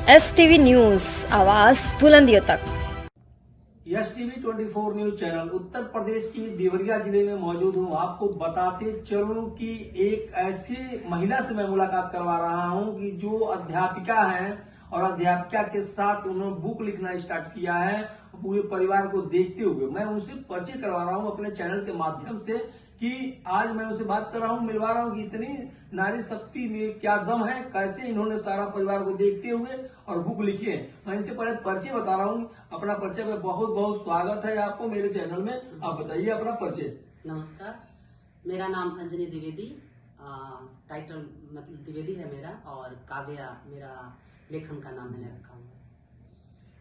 STV news, आवाज बुलंदियों तक। STV 24 news channel Uttar Pradesh के देवरिया जिले में मौजूद हूं। आपको बताते चलूं कि एक ऐसी महिला से मैं मुलाकात करवा रहा हूं कि जो अध्यापिका है और अध्यापिका के साथ उन्होंने बुक लिखना स्टार्ट किया है पूरे परिवार को देखते हुए। मैं उनसे परिचय करवा रहा हूं अपने चैनल के माध्यम से कि आज मैं उनसे बात कर रहा हूं, मिलवा रहा हूं कि इतनी नारी शक्ति में क्या दम है, कैसे इन्होंने सारा परिवार को देखते हुए और बुक लिखी है। मैं इनसे पहले परिचय बता रहा हूं। अपना परिचय में बहुत बहुत स्वागत है आपको मेरे चैनल में। आप बताइए अपना परिचय। नमस्कार, मेरा नाम अंजनी द्विवेदी, टाइटल मतलब द्विवेदी है मेरा, और काव्या मेरा लेखन का नाम मैंने रखा हुआ है।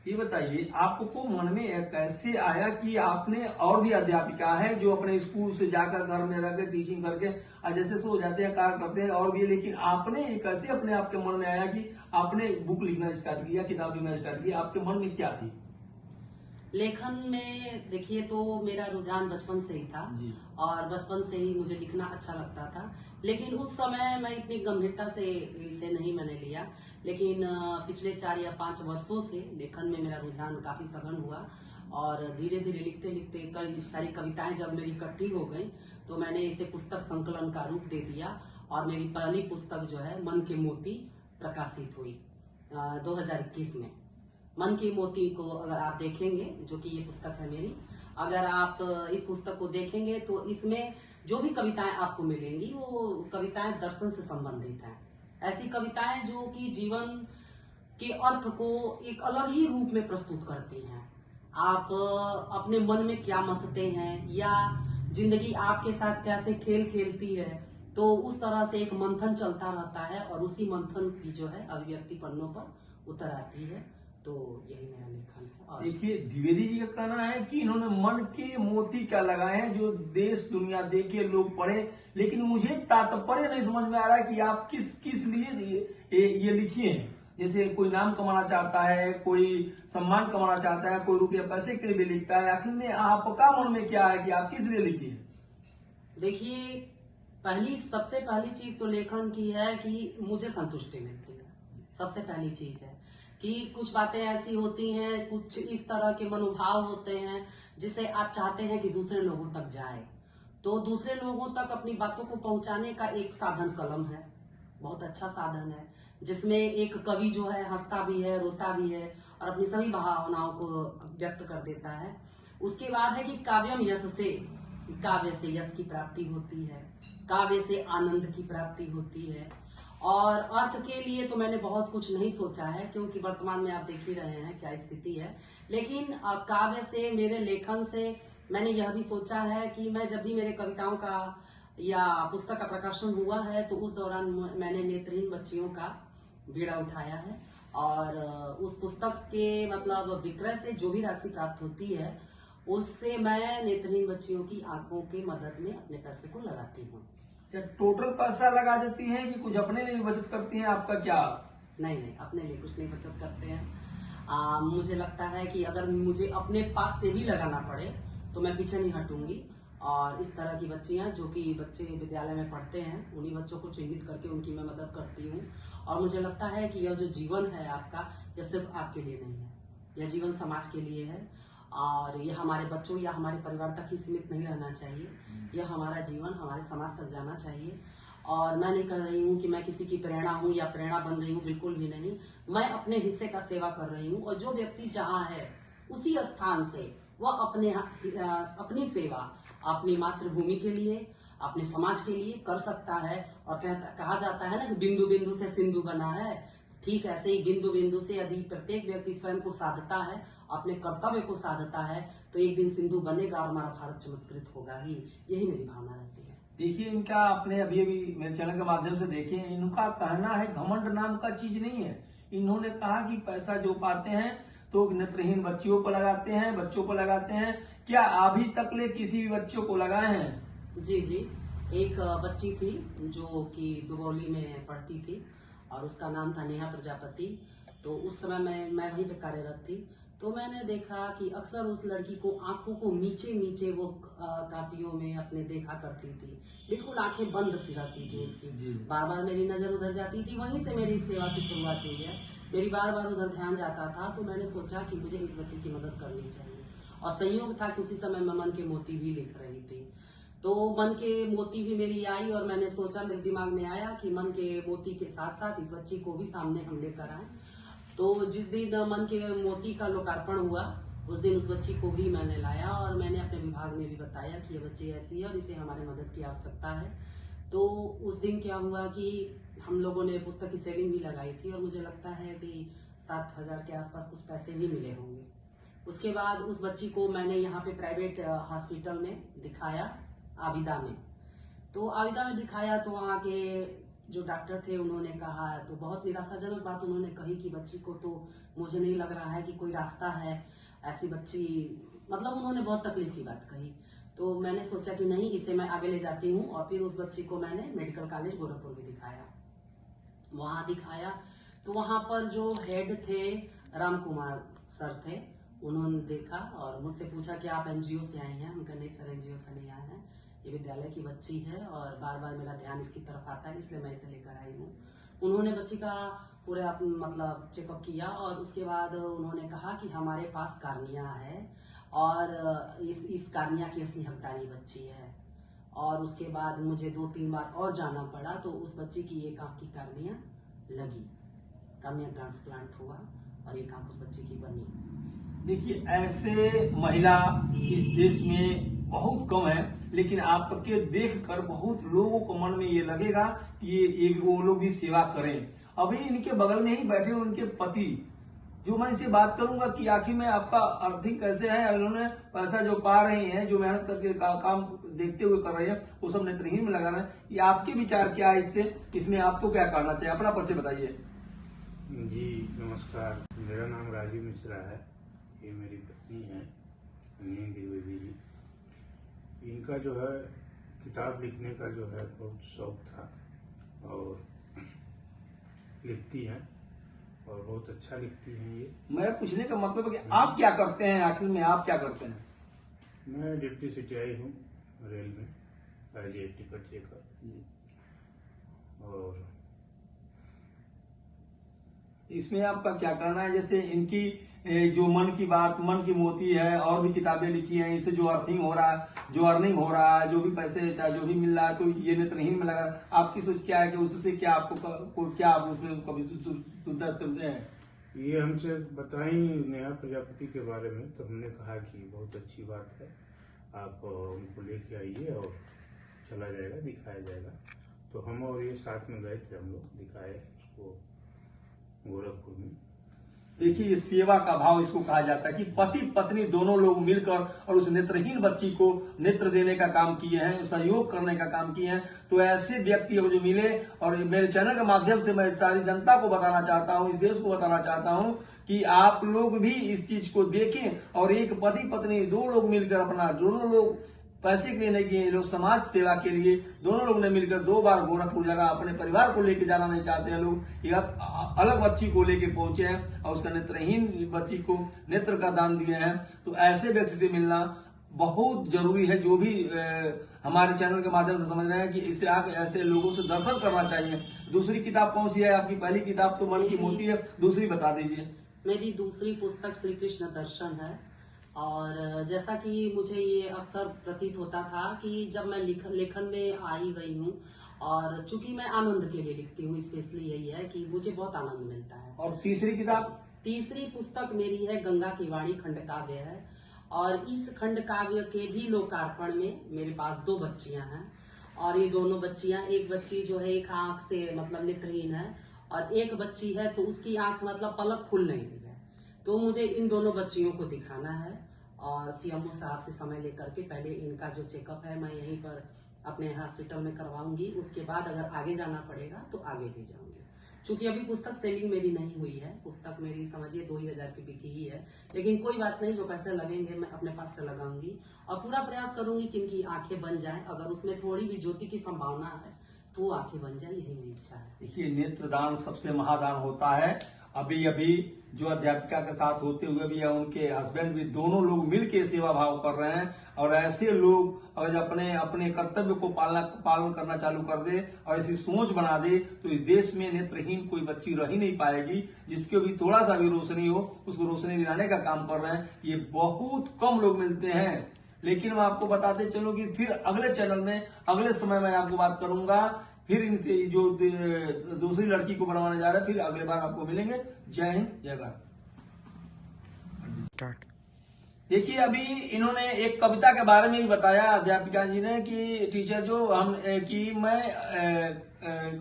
ये बताइए आपको मन में कैसे आया कि आपने, और भी अध्यापिका है जो अपने स्कूल से जाकर घर में रहकर टीचिंग करके जैसे सो जाते हैं, कार्य करते हैं और भी, लेकिन आपने कैसे अपने आपके मन में आया कि आपने बुक लिखना स्टार्ट किया, किताब लिखना स्टार्ट किया? आपके मन में क्या थी? लेखन में देखिए तो मेरा रुझान बचपन से ही था जी। और बचपन से ही मुझे लिखना अच्छा लगता था, लेकिन उस समय मैं इतनी गंभीरता से इसे नहीं मैंने लिया। लेकिन पिछले 4 या 5 वर्षों से लेखन में मेरा रुझान काफी सघन हुआ और धीरे धीरे लिखते लिखते कई सारी कविताएं जब मेरी इकट्ठी हो गई तो मैंने इसे पुस्तक संकलन का रूप दे दिया और मेरी पहली पुस्तक जो है मन के मोती प्रकाशित हुई 2021 में। मन की मोती को अगर आप देखेंगे, जो कि ये पुस्तक है मेरी, अगर आप इस पुस्तक को देखेंगे तो इसमें जो भी कविताएं आपको मिलेंगी वो कविताएं दर्शन से संबंधित हैं। ऐसी कविताएं जो कि जीवन के अर्थ को एक अलग ही रूप में प्रस्तुत करती हैं। आप अपने मन में क्या मथते हैं या जिंदगी आपके साथ कैसे खेल खेलती है, तो उस तरह से एक मंथन चलता रहता है और उसी मंथन की जो है अभिव्यक्ति पन्नों पर उतर आती है। तो यही मेरा लेखन है। देखिए, द्विवेदी जी का कहना है कि इन्होंने मन के मोती क्या लगाए हैं जो देश दुनिया देखे, लोग पढ़े, लेकिन मुझे तात्पर्य नहीं समझ में आ रहा है कि आप किस लिए ये लिखिए हैं। जैसे कोई नाम कमाना चाहता है, कोई सम्मान कमाना चाहता है, कोई रुपया पैसे के लिए भी लिखता है। आखिर में आपका मन में क्या है कि आप किस लिए लिखिए? देखिए, सबसे पहली चीज तो लेखन की है कि मुझे संतुष्टि मिलती है। सबसे पहली चीज है कि कुछ बातें ऐसी होती हैं, कुछ इस तरह के मनोभाव होते हैं जिसे आप चाहते हैं कि दूसरे लोगों तक जाए, तो दूसरे लोगों तक अपनी बातों को पहुंचाने का एक साधन कलम है। बहुत अच्छा साधन है जिसमें एक कवि जो है हंसता भी है, रोता भी है और अपनी सभी भावनाओं को व्यक्त कर देता है। उसके बाद है कि काव्य से यश की प्राप्ति होती है, काव्य से आनंद की प्राप्ति होती है। और अर्थ के लिए तो मैंने बहुत कुछ नहीं सोचा है, क्योंकि वर्तमान में आप देख ही रहे हैं क्या स्थिति है। लेकिन काव्य से, मेरे लेखन से मैंने यह भी सोचा है कि मैं जब भी मेरे कविताओं का या पुस्तक का प्रकाशन हुआ है तो उस दौरान मैंने नेत्रहीन बच्चियों का बीड़ा उठाया है और उस पुस्तक के मतलब विक्रय से जो भी राशि प्राप्त होती है उससे मैं नेत्रहीन बच्चियों की आंखों की मदद में अपने पैसे को लगाती हूँ। टोटल पैसा लगा देती हैं कि कुछ अपने लिए बचत करती हैं? आपका क्या? नहीं, अपने लिए कुछ नहीं बचत करते हैं। मुझे लगता है कि अगर मुझे अपने पास से भी लगाना पड़े तो मैं पीछे नहीं हटूंगी। और इस तरह की बच्चियां जो कि बच्चे विद्यालय में पढ़ते हैं, उन्हीं बच्चों को चिन्हित करके उनकी मैं मदद करती हूँ। और मुझे लगता है कि यह जो जीवन है आपका, यह सिर्फ आपके लिए नहीं है, यह जीवन समाज के लिए है और यह हमारे बच्चों या हमारे परिवार तक ही सीमित नहीं रहना चाहिए। यह हमारा जीवन हमारे समाज तक जाना चाहिए। और मैं नहीं कह रही हूँ कि मैं किसी की प्रेरणा हूँ या प्रेरणा बन रही हूँ, बिल्कुल भी नहीं। मैं अपने हिस्से का सेवा कर रही हूँ और जो व्यक्ति जहाँ है उसी स्थान से वह अपनी सेवा अपनी मातृभूमि के लिए, अपने समाज के लिए कर सकता है। और कहा जाता है ना कि बिंदु बिंदु से सिंधु बना है, ठीक ऐसे ही बिंदु बिंदु से यदि प्रत्येक व्यक्ति स्वयं को साधता है, अपने कर्तव्य को साधता है, तो एक दिन सिंधु बनेगा और हमारा भारत चमत्कृत होगा ही। यही मेरी भावना रहती है। देखिए, इनका आपने अभी मेरे चैनल के माध्यम से देखे, इनका कहना है घमंड नाम का चीज नहीं है। इन्होंने कहा कि पैसा जो पाते हैं तो नेत्रहीन बच्चियों को लगाते हैं, बच्चों को लगाते हैं। क्या अभी तक ले किसी भी बच्चों को लगाए हैं? जी जी, एक बच्ची थी जो कि दुबौली में पढ़ती थी और उसका नाम था नेहा प्रजापति। तो उस समय मैं वहीं पे कार्यरत थी, तो मैंने देखा कि अक्सर उस लड़की को आंखों को नीचे नीचे वो कापियों में अपने देखा करती थी, बिल्कुल आंखें बंद सी रहती थी उसकी। बार बार मेरी नजर उधर जाती थी, वहीं से मेरी सेवा की शुरुआत हुई है। मेरी बार बार उधर ध्यान जाता था, तो मैंने सोचा कि मुझे इस बच्चे की मदद करनी चाहिए। और संयोग था कि उसी समय मैं मन के मोती भी लिख रही थी, तो मन के मोती भी मेरी आई और मैंने सोचा, मेरे दिमाग में आया कि मन के मोती के साथ साथ इस बच्ची को भी सामने हम लेकर आए। तो जिस दिन मन के मोती का लोकार्पण हुआ, उस दिन उस बच्ची को भी मैंने लाया और मैंने अपने विभाग में भी बताया कि ये बच्ची ऐसी है और इसे हमारे मदद की आवश्यकता है। तो उस दिन क्या हुआ कि हम लोगों ने पुस्तक की सेलिंग भी लगाई थी और मुझे लगता है कि 7,000 के आसपास कुछ पैसे भी मिले होंगे। उसके बाद उस बच्ची को मैंने यहाँ पे प्राइवेट हॉस्पिटल में दिखाया, आविदा में। तो आविदा में दिखाया तो वहाँ के जो डॉक्टर थे उन्होंने कहा, तो बहुत निराशाजनक बात उन्होंने कही कि बच्ची को तो मुझे नहीं लग रहा है कि कोई रास्ता है, ऐसी बच्ची, मतलब उन्होंने बहुत तकलीफ की बात कही। तो मैंने सोचा कि नहीं, इसे मैं आगे ले जाती हूँ और फिर उस बच्ची को मैंने मेडिकल कॉलेज गोरखपुर में दिखाया। वहाँ दिखाया तो वहाँ पर जो हेड थे राम कुमार सर थे, उन्होंने देखा और मुझसे पूछा कि आप एनजीओ से आई हैं? उनका नहीं सर, एनजीओ से नहीं आए हैं, ये विद्यालय की बच्ची है और बार बार मेरा ध्यान इसकी तरफ आता है, इसलिए मैं इसे लेकर आई हूँ। उन्होंने बच्ची का पूरा मतलब चेकअप किया और उसके बाद उन्होंने कहा कि हमारे पास कार्निया है और इस कार्निया की असली हकदारी बच्ची है। और उसके बाद मुझे 2-3 बार और जाना पड़ा, तो उस बच्ची की एक आंख की कार्निया लगी, कार्निया ट्रांसप्लांट हुआ और एक आंख उस बच्ची की बनी। देखिए, ऐसे महिला इस देश में बहुत कम है, लेकिन आपके देखकर बहुत लोगों को मन में ये लगेगा कि ये वो लोग भी सेवा करें। अभी इनके बगल में ही बैठे उनके पति, जो मैं इसे बात करूंगा कि आखिर में आपका अर्थिंग कैसे है, उन्होंने पैसा जो पा रहे हैं, जो मेहनत करके काम देखते हुए कर रहे हैं, वो सब नेत्रहीन में लगा रहे हैं। ये आपके विचार क्या है इससे, इसमें आपको क्या करना चाहिए? अपना परिचय बताइए। जी नमस्कार, मेरा नाम राजीव मिश्रा है, ये मेरी पत्नी है अनिल द्विवेदी जी। इनका जो है किताब लिखने का जो है बहुत शौक था और लिखती हैं और बहुत अच्छा लिखती हैं। ये मैं पूछने का मतलब है कि आप क्या करते हैं, आखिर में आप क्या करते हैं? मैं डिप्टी सिटीआई हूँ रेल में, एज ए टिकट चेकर। और इसमें आपका क्या करना है? जैसे इनकी जो मन की बात, मन की मोती है, और भी किताबें लिखी हैं, इससे जो अर्थिंग हो रहा है, जो अर्निंग हो रहा है, जो भी पैसे जो भी मिल रहा है, तो ये नेत्रहीन में लगा। आपकी सोच क्या है कि उससे क्या आपको क्या आप उसमें कभी सुविधा समझे हैं? ये हमसे बताई नेहा प्रजापति के बारे में, तो हमने कहा कि बहुत अच्छी बात है, आप उनको लेके आइए और चला जाएगा, दिखाया जाएगा। तो हम और ये साथ में गए थे, हम लोग दिखाए उसको गोरखपुर में। देखिए, ये सेवा का भाव इसको कहा जाता है कि पति पत्नी दोनों लोग मिलकर और उस नेत्रहीन बच्ची को नेत्र देने का काम किए हैं, सहयोग करने का काम किए हैं। तो ऐसे व्यक्ति जो मिले, और मेरे चैनल के माध्यम से मैं सारी जनता को बताना चाहता हूं, इस देश को बताना चाहता हूं कि आप लोग भी इस चीज को देखें और एक पति पत्नी दो लोग मिलकर अपना, दोनों लोग पैसे के लिए नहीं किए, लोग समाज सेवा के लिए दोनों लोग ने मिलकर 2 बार गोरखपुर जाना, अपने परिवार को लेके जाना नहीं चाहते हैं लोग, एक अलग बच्ची को लेके पहुंचे हैं और उसका नेत्रहीन बच्ची को नेत्र का दान दिए हैं। तो ऐसे व्यक्ति से मिलना बहुत जरूरी है, जो भी हमारे चैनल के माध्यम से समझ रहे हैं कि इसे आके ऐसे लोगों से दर्शन करना चाहिए। दूसरी किताब कौन सी है आपकी? पहली किताब तो मन की मोती है, दूसरी बता दीजिए। मेरी दूसरी पुस्तक श्री कृष्ण दर्शन है। और जैसा कि मुझे ये अक्सर प्रतीत होता था कि जब मैं लेखन में आ ही गई हूँ, और चूंकि मैं आनंद के लिए लिखती हूँ, स्पेशली यही है कि मुझे बहुत आनंद मिलता है। और तीसरी किताब? तीसरी पुस्तक मेरी है गंगा की वाणी, खंड काव्य है। और इस खंड काव्य के भी लोकार्पण में मेरे पास 2 बच्चियां हैं, और ये दोनों बच्चियां, एक बच्ची जो है एक आंख से मतलब नेत्रहीन है और एक बच्ची है तो उसकी आंख मतलब पलक खुल नहीं रही है। तो मुझे इन दोनों बच्चियों को दिखाना है और सीएमओ साहब से समय लेकर के पहले इनका जो चेकअप है मैं यहीं पर अपने हॉस्पिटल में करवाऊंगी। उसके बाद अगर आगे जाना पड़ेगा तो आगे भी जाऊंगी। चूंकि अभी पुस्तक सेलिंग मेरी नहीं हुई है, पुस्तक मेरी समझिए 2000 की बिकी ही है, लेकिन कोई बात नहीं, जो पैसे लगेंगे मैं अपने पास से लगाऊंगी और पूरा प्रयास करूंगी कि इनकी आंखें बन जाएं। अगर उसमें थोड़ी भी ज्योति की संभावना है तो आंखें बन जाए, यही मेरी इच्छा है। देखिए, नेत्रदान सबसे महादान होता है अभी अभी जो अध्यापिका के साथ होते हुए भी या उनके हस्बैंड भी दोनों लोग मिलकर सेवा भाव कर रहे हैं। और ऐसे लोग अगर अपने अपने कर्तव्य को पालन करना चालू कर दे और ऐसी सोच बना दे तो इस देश में नेत्रहीन कोई बच्ची रह ही नहीं पाएगी। जिसके भी थोड़ा सा भी रोशनी हो उसको रोशनी दिलाने का काम कर रहे हैं। ये बहुत कम लोग मिलते हैं। लेकिन मैं आपको बताते चलूं कि फिर अगले चैनल में अगले समय में आपको बात करूंगा। फिर इनसे जो दूसरी लड़की को बनवाने जा रहे हैं, फिर अगले बार आपको मिलेंगे। जय हिंद, जय भारत। देखिए, अभी इन्होंने एक कविता के बारे में भी बताया अध्यापिका जी ने कि टीचर जो मैं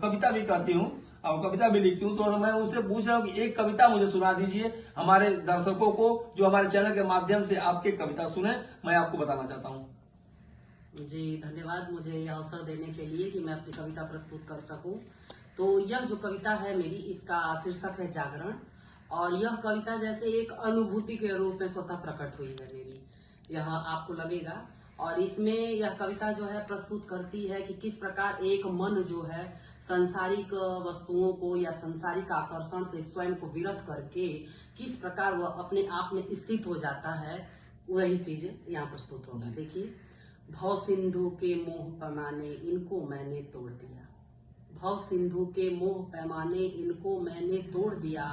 कविता भी कहती हूँ और कविता भी लिखती हूँ। तो मैं उनसे पूछ रहा हूँ कि एक कविता मुझे सुना दीजिए हमारे दर्शकों को जो हमारे चैनल के माध्यम से आपके कविता सुने। मैं आपको बताना चाहता हूँ। जी धन्यवाद मुझे यह अवसर देने के लिए कि मैं अपनी कविता प्रस्तुत कर सकूं। तो यह जो कविता है मेरी, इसका शीर्षक है जागरण। और यह कविता जैसे एक अनुभूति के रूप में स्वतः प्रकट हुई है मेरी, यह आपको लगेगा। और इसमें यह कविता जो है प्रस्तुत करती है कि किस प्रकार एक मन जो है सांसारिक वस्तुओं को या सांसारिक आकर्षण से स्वयं को विरत करके किस प्रकार वह अपने आप में स्थित हो जाता है, वही चीजें यहाँ प्रस्तुत होगा। देखिए, भव सिंधु के मोह पैमाने इनको मैंने तोड़ दिया, भव सिंधु के मोह पैमाने इनको मैंने तोड़ दिया,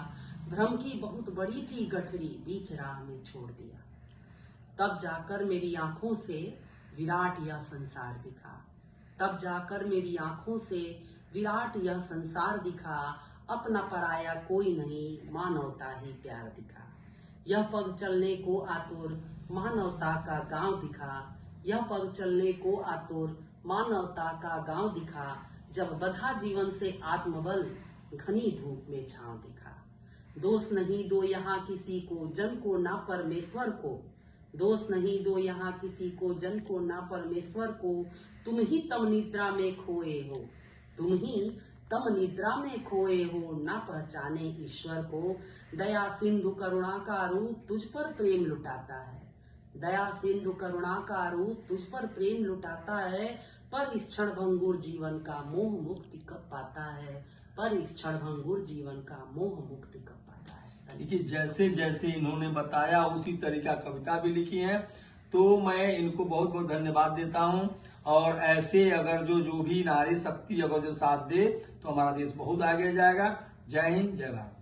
भ्रम की बहुत बड़ी थी गठरी बीच राह में छोड़ दिया। तब जाकर मेरी आंखों से विराट यह संसार दिखा, तब जाकर मेरी आंखों से विराट यह संसार दिखा, अपना पराया कोई नहीं मानवता ही प्यार दिखा। यह पग चलने को आतुर मानवता का गांव दिखा, यह पग चलने को आतुर मानवता का गांव दिखा, जब बधा जीवन से आत्मबल घनी धूप में छांव दिखा। दोष नहीं दो यहाँ किसी को जन को ना परमेश्वर को, दोष नहीं दो यहाँ किसी को जन को ना परमेश्वर को, तुम ही तम निद्रा में खोए हो, तुम ही तम निद्रा में खोए हो, ना पहचाने ईश्वर को। दया सिंधु करुणा का रूप तुझ पर प्रेम लुटाता है, दया सिंधु करुणा का रूप तुझ पर प्रेम लुटाता है, पर इस क्षण भंगुर जीवन का मोह मुक्ति कब पाता है, पर इस क्षण भंगुर जीवन का मोह मुक्ति कब पाता है। देखिए, जैसे जैसे इन्होंने बताया उसी तरीका कविता भी लिखी है। तो मैं इनको बहुत बहुत धन्यवाद देता हूँ। और ऐसे अगर जो भी नारी शक्ति अगर जो साथ दे तो हमारा देश बहुत आगे जाएगा। जय हिंद, जय भारत।